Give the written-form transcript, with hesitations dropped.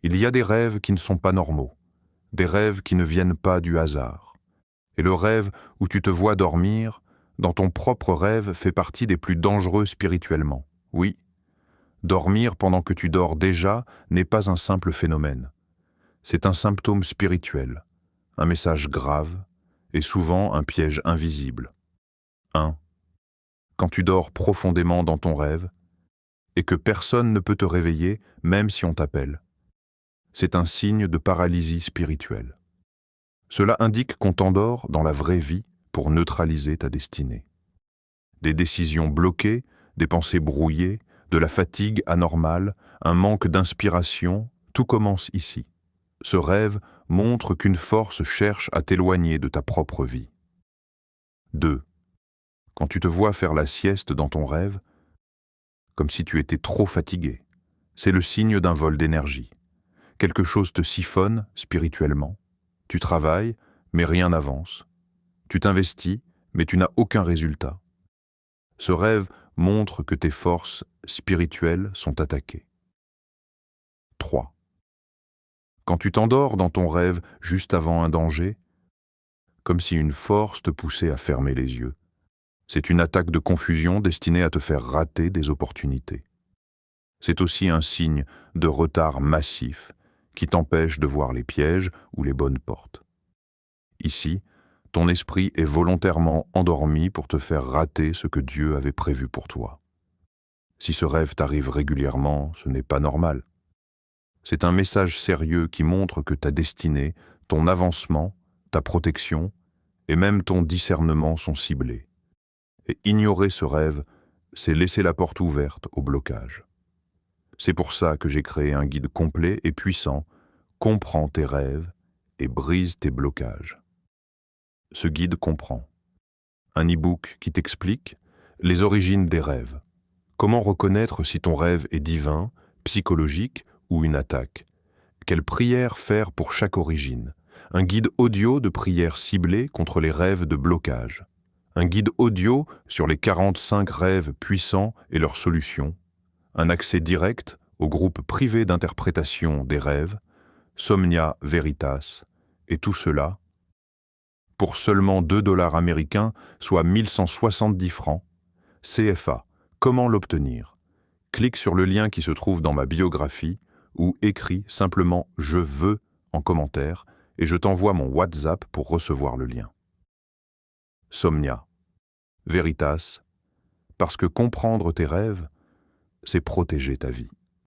Il y a des rêves qui ne sont pas normaux, des rêves qui ne viennent pas du hasard. Et le rêve où tu te vois dormir, dans ton propre rêve, fait partie des plus dangereux spirituellement. Oui, dormir pendant que tu dors déjà n'est pas un simple phénomène. C'est un symptôme spirituel, un message grave et souvent un piège invisible. 1. Quand tu dors profondément dans ton rêve et que personne ne peut te réveiller même si on t'appelle. C'est un signe de paralysie spirituelle. Cela indique qu'on t'endort dans la vraie vie pour neutraliser ta destinée. Des décisions bloquées, des pensées brouillées, de la fatigue anormale, un manque d'inspiration, tout commence ici. Ce rêve montre qu'une force cherche à t'éloigner de ta propre vie. 2. Quand tu te vois faire la sieste dans ton rêve, comme si tu étais trop fatigué, c'est le signe d'un vol d'énergie. Quelque chose te siphonne spirituellement. Tu travailles, mais rien n'avance. Tu t'investis, mais tu n'as aucun résultat. Ce rêve montre que tes forces spirituelles sont attaquées. 3. Quand tu t'endors dans ton rêve juste avant un danger, comme si une force te poussait à fermer les yeux, c'est une attaque de confusion destinée à te faire rater des opportunités. C'est aussi un signe de retard massif qui t'empêche de voir les pièges ou les bonnes portes. Ici, ton esprit est volontairement endormi pour te faire rater ce que Dieu avait prévu pour toi. Si ce rêve t'arrive régulièrement, ce n'est pas normal. C'est un message sérieux qui montre que ta destinée, ton avancement, ta protection et même ton discernement sont ciblés. Et ignorer ce rêve, c'est laisser la porte ouverte au blocage. C'est pour ça que j'ai créé un guide complet et puissant, Comprends tes rêves et brise tes blocages. Ce guide comprend un e-book qui t'explique les origines des rêves. Comment reconnaître si ton rêve est divin, psychologique ou une attaque? Quelle prière faire pour chaque origine? Un guide audio de prières ciblées contre les rêves de blocage. Un guide audio sur les 45 rêves puissants et leurs solutions. Un accès direct au groupe privé d'interprétation des rêves, Somnia Veritas, et tout cela pour seulement 2 $ américains, soit 1170 francs. CFA. Comment l'obtenir? Clique sur le lien qui se trouve dans ma biographie ou écris simplement « Je veux » en commentaire et je t'envoie mon WhatsApp pour recevoir le lien. Somnia Veritas, parce que comprendre tes rêves, c'est protéger ta vie.